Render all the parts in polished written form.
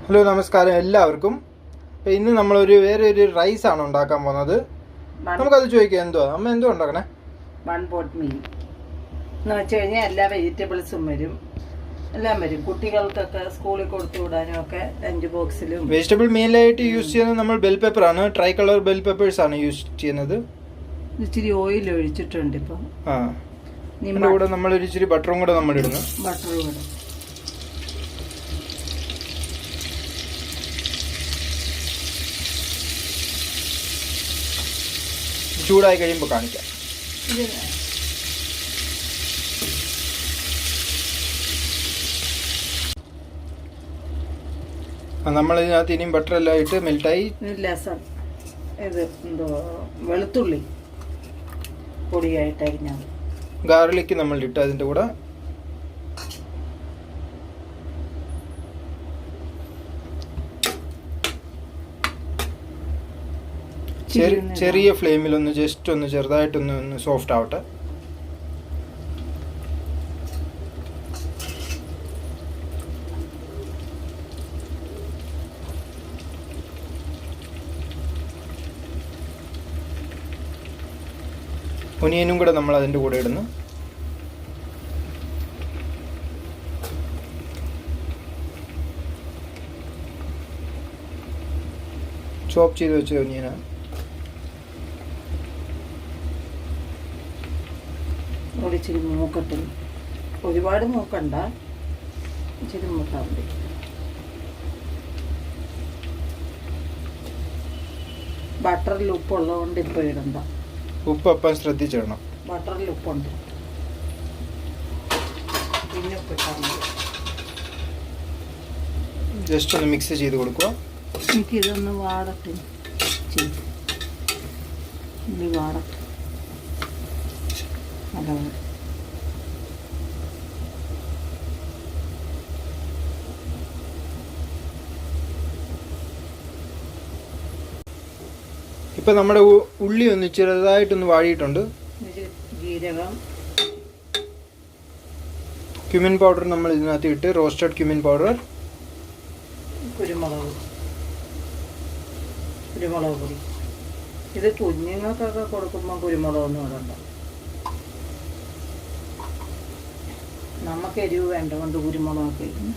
Hello നമസ്കാരം എല്ലാവർക്കും. അപ്പോൾ ഇന്ന് നമ്മളൊരു വേറൊരു റൈസാണ് ഉണ്ടാക്കാൻ പോകുന്നത്. നമുക്കത് ചോദിക്കാം, എന്തുവാ അമ്മ എന്തോ ഉണ്ടാക്കണേ? വൺ പോട്ട് മീൽ എന്ന് വെച്ച് കഴിഞ്ഞാൽ എല്ലാ വെജിറ്റബിൾസും വരും, എല്ലാം വരും. കുട്ടികൾക്കൊക്കെ സ്കൂളിൽ കൊടുത്തു വിടാനും ഒക്കെ ലഞ്ച് ബോക്സിലും. വെജിറ്റബിൾ മീലായിട്ട് യൂസ് ചെയ്യുന്നത് നമ്മൾ ബെൽ പെപ്പറാണ്, ട്രൈ കളർ ബെൽ പെപ്പേഴ്സ് ആണ് യൂസ് ചെയ്യുന്നത്. ഇച്ചിരി ഓയിൽ ഒഴിച്ചിട്ടുണ്ട് ഇപ്പം. ഇതിൻ്റെ കൂടെ നമ്മൾ ഒരു ഇച്ചിരി ബട്ടറും കൂടെ നമ്മൾ ഇടുന്നു. ബട്ടറും കൂടെ ചൂടായി കഴിയുമ്പോൾ കാണിക്കാം. നമ്മൾ ഇതിനകത്ത് ഇനിയും ബട്ടർ എല്ലാം ഇട്ട് മെൽറ്റായി. ലസം ഇത് എന്തോ വെളുത്തുള്ളി പൊടിയായിട്ട് അരിഞ്ഞാൽ, ഗാർലിക്ക് നമ്മൾ ഇട്ട് അതിൻ്റെ കൂടെ ചെറിയ ഫ്ലെയിമിൽ ഒന്ന് ജസ്റ്റ് ഒന്ന് ചെറുതായിട്ടൊന്ന് സോഫ്റ്റ് ആവട്ടെ. ഒനിയനും കൂടെ നമ്മൾ അതിൻ്റെ കൂടെ ഇടുന്നു. ചോപ്പ് ചെയ്ത് വെച്ച ഒനിയനാണ്. ഇച്ചിരി മൂക്കട്ടെ, ഒരുപാട് മൂക്കണ്ട, ഇച്ചിരി മൂക്കാൻ മതി. ബട്ടറിൽ ഉപ്പുള്ളതുകൊണ്ട് ഇപ്പോൾ ഇടണ്ട. ഉപ്പ് അപ്പം ശ്രദ്ധിച്ചിടണം. ബട്ടറിൽ ഉപ്പുണ്ട്, പിന്നെ ഉപ്പിട്ടാൽ മതി. ജസ്റ്റ് ഒന്ന് മിക്സ് ചെയ്ത് കൊടുക്കുക. എനിക്കിതൊന്ന് വാടട്ടെ, ഇത് വാടട്ടെ. ഇപ്പൊ നമ്മുടെ ഉള്ളി ഒന്ന് ചെറുതായിട്ടൊന്ന് വാടിയിട്ടുണ്ട്. ജീരകം, ക്യുമിൻ പൗഡർ നമ്മൾ ഇതിനകത്ത് ഇട്ട്, റോസ്റ്റഡ് ക്യുമിൻ പൗഡർ, കുരുമുളക് പൊടി. ഇത് കുഞ്ഞുങ്ങൾക്കൊക്കെ കൊടുക്കുമ്പോൾ കുരുമുളകൊന്നും ഇടണ്ട, നമുക്ക് എരിവ് വേണ്ട കൊണ്ട് കുരുമുളകൊക്കെ ഇടുന്നു.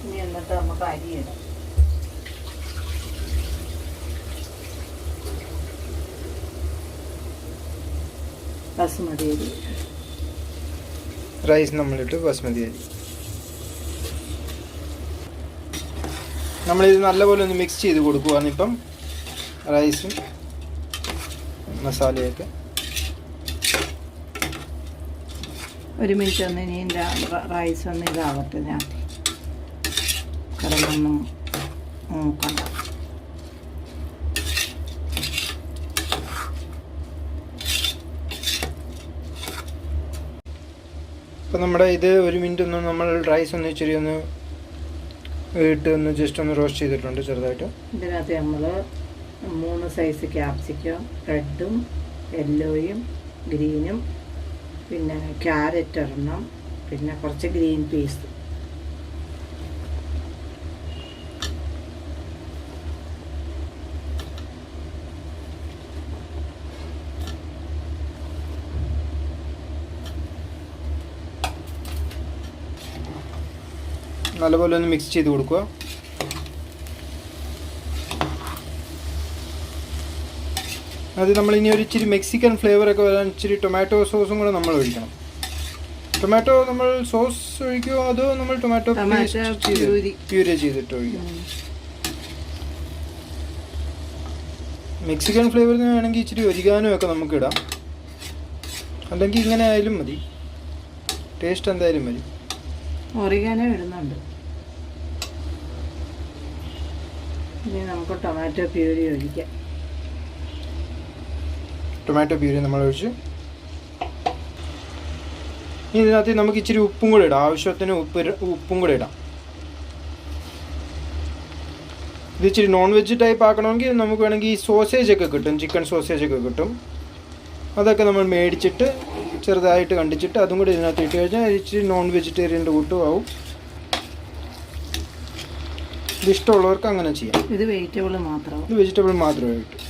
ഇനി എന്നിട്ട് നമുക്ക് അരിയിടാം. ബസ്മതി അരി, റൈസ് നമ്മളിട്ട് ബസ്മതി അരി. നമ്മളിത് നല്ലപോലെ ഒന്ന് മിക്സ് ചെയ്ത് കൊടുക്കുകയാണ് ഇപ്പം, റൈസും മസാലയൊക്കെ. ഒരു മിനിറ്റ് ഒന്ന് ഇനി റൈസ് ഒന്ന് ഇതാവട്ടെ, ഞാൻ കിടന്നൊന്നും നോക്കണ്ട. ഇപ്പം നമ്മുടെ ഇത് ഒരു മിനിറ്റ് ഒന്ന് നമ്മൾ റൈസ് ഒന്ന് ഇച്ചിരി ഒന്ന് ഇട്ട് ഒന്ന് ജസ്റ്റ് ഒന്ന് റോസ്റ്റ് ചെയ്തിട്ടുണ്ട് ചെറുതായിട്ട്. ഇതിനകത്ത് നമ്മൾ 3 സൈസ് ക്യാപ്സിക്കം, റെഡും യെല്ലോയും ഗ്രീനും, പിന്നെ ക്യാരറ്റ് ഒരെണ്ണം, പിന്നെ കുറച്ച് ഗ്രീൻ പീസ്. നല്ലപോലെ ഒന്ന് മിക്സ് ചെയ്ത് കൊടുക്കുക. അത് നമ്മൾ ഇനി ഒരു ഇച്ചിരി മെക്സിക്കൻ ഫ്ലേവറൊക്കെ വരാൻ ഇച്ചിരി ടൊമാറ്റോ സോസും കൂടെ നമ്മൾ ഒഴിക്കണം. ടൊമാറ്റോ നമ്മൾ സോസ് ഒഴിക്കുമോ അതോ നമ്മൾ ടൊമാറ്റോ പ്യൂരി ചെയ്തിട്ട് ഒഴിക്കണം? മെക്സിക്കൻ ഫ്ലേവറിന് വേണമെങ്കിൽ ഇച്ചിരി ഒരിഗാനോ ഒക്കെ നമുക്ക് ഇടാം, അല്ലെങ്കിൽ ഇങ്ങനെ ആയാലും മതി, ടേസ്റ്റ് എന്തായാലും മതി. ഒറിഗാനോ ഇടുന്നുണ്ട്. ഇനി നമുക്ക് ടൊമാറ്റോ പ്യൂരി ഒഴിക്കാം. ടൊമാറ്റോ പ്യൂരി നമ്മൾ ഒഴിച്ച് ഇതിനകത്ത് നമുക്ക് ഇച്ചിരി ഉപ്പും കൂടെ ഇടാം, ആവശ്യത്തിന് ഉപ്പും കൂടെ ഇടാം. ഇത് ഇച്ചിരി നോൺ വെജ് ടൈപ്പ് ആക്കണമെങ്കിൽ നമുക്ക് വേണമെങ്കിൽ ഈ സോസേജൊക്കെ കിട്ടും, ചിക്കൻ സോസേജൊക്കെ കിട്ടും. അതൊക്കെ നമ്മൾ മേടിച്ചിട്ട് ചെറുതായിട്ട് കണ്ടിച്ചിട്ട് അതും കൂടി ഇതിനകത്ത് ഇട്ട് കഴിഞ്ഞാൽ ഇച്ചിരി നോൺ വെജിറ്റേറിയൻ്റെ കൂട്ടും ആവും. ഇത് ഇഷ്ടമുള്ളവർക്ക് അങ്ങനെ ചെയ്യാം. ഇത് വെജിറ്റബിൾ മാത്രം, ഇത് വെജിറ്റബിൾ മാത്രമേ കിട്ടും.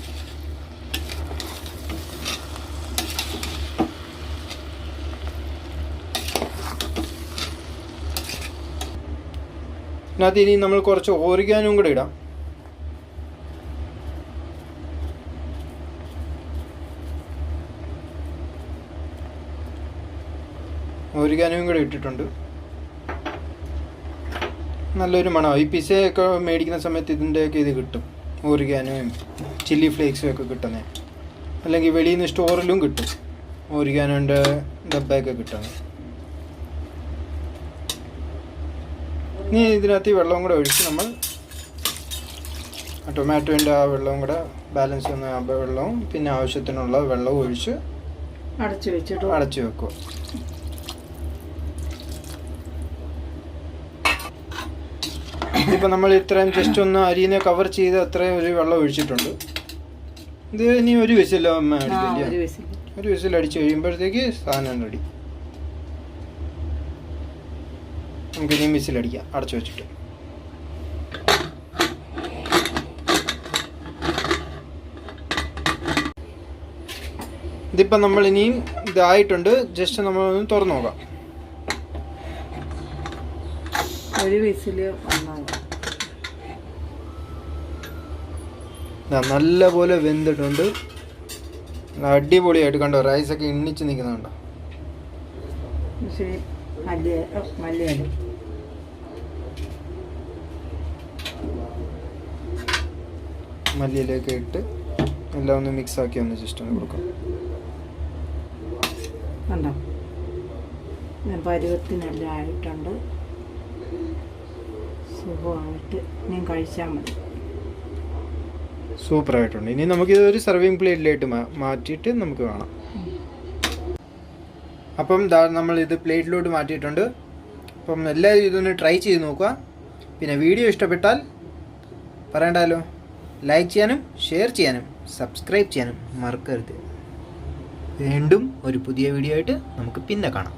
ഇതിനകത്ത് ഇനി നമ്മൾ കുറച്ച് ഓറിഗാനും കൂടെ ഇടാം. ഓറിഗാനും കൂടെ ഇട്ടിട്ടുണ്ട്. നല്ലൊരു മണമാണ്. ഈ പിസയൊക്കെ മേടിക്കുന്ന സമയത്ത് ഇതിൻ്റെയൊക്കെ ഇത് കിട്ടും, ഓറിഗാനോയും ചില്ലി ഫ്ലേക്സും ഒക്കെ കിട്ടുന്നത്. അല്ലെങ്കിൽ വെളിയിൽ നിന്ന് സ്റ്റോറിലും കിട്ടും ഓറിഗാനോൻ്റെ ഡബ്ബയൊക്കെ കിട്ടുന്നത്. ഇനി ഇതിനകത്ത് ഈ വെള്ളവും കൂടെ ഒഴിച്ച് നമ്മൾ ടൊമാറ്റോൻ്റെ ആ വെള്ളവും കൂടെ ബാലൻസ് ചെയ്യുന്ന ആ വെള്ളവും പിന്നെ ആവശ്യത്തിനുള്ള വെള്ളവും ഒഴിച്ച് അടച്ചു വെക്കുക. ഇതിപ്പോൾ നമ്മൾ ഇത്രയും ജസ്റ്റ് ഒന്ന് അരിനെ കവർ ചെയ്ത് അത്രയും ഒരു വെള്ളം ഒഴിച്ചിട്ടുണ്ട്. ഇത് ഇനി ഒരു വിസിൽ അടിക്കില്ല, ഒരു വിസിൽ അടിച്ച് കഴിയുമ്പോഴത്തേക്ക് സാധനം റെഡി. നമുക്ക് ഇനിയും വിസിലടിക്കാം അടച്ചു വെച്ചിട്ട്. ഇതിപ്പോൾ നമ്മൾ ഇനിയും ഇതായിട്ടുണ്ട്, ജസ്റ്റ് നമ്മളൊന്ന് തുറന്നു നോക്കാം. ഒരു വിസില് നല്ല പോലെ വെന്തിട്ടുണ്ട്, അടിപൊളിയായിട്ട്. കണ്ടോ റൈസൊക്കെ എണ്ണിച്ച് നിൽക്കുന്നുണ്ടോ? മല്ലിയിലൊക്കെ ഇട്ട് എല്ലാം ഒന്ന് മിക്സ് ആക്കി ഒന്ന് ജസ്റ്റ് ഒന്ന് കൊടുക്കാം. കണ്ടോ പരുവത്തിനെല്ലാം ആയിട്ടുണ്ട്, സുഖമായിട്ട് ഇനി കഴിച്ചാൽ മതി. സൂപ്പറായിട്ടുണ്ട്. ഇനി നമുക്കിത് ഒരു സർവിങ് പ്ലേറ്റിലായിട്ട് മാറ്റിയിട്ട് നമുക്ക് കാണാം. അപ്പം നമ്മൾ ഇത് പ്ലേറ്റിലോട്ട് മാറ്റിയിട്ടുണ്ട്. അപ്പം എല്ലാവരും ഇതൊന്ന് ട്രൈ ചെയ്ത് നോക്കുക. പിന്നെ വീഡിയോ ഇഷ്ടപ്പെട്ടാൽ പറയണ്ടല്ലോ, ലൈക്ക് ചെയ്യാനും ഷെയർ ചെയ്യാനും സബ്സ്ക്രൈബ് ചെയ്യാനും മറക്കരുത്. വീണ്ടും ഒരു പുതിയ വീഡിയോ ആയിട്ട് നമുക്ക് പിന്നെ കാണാം.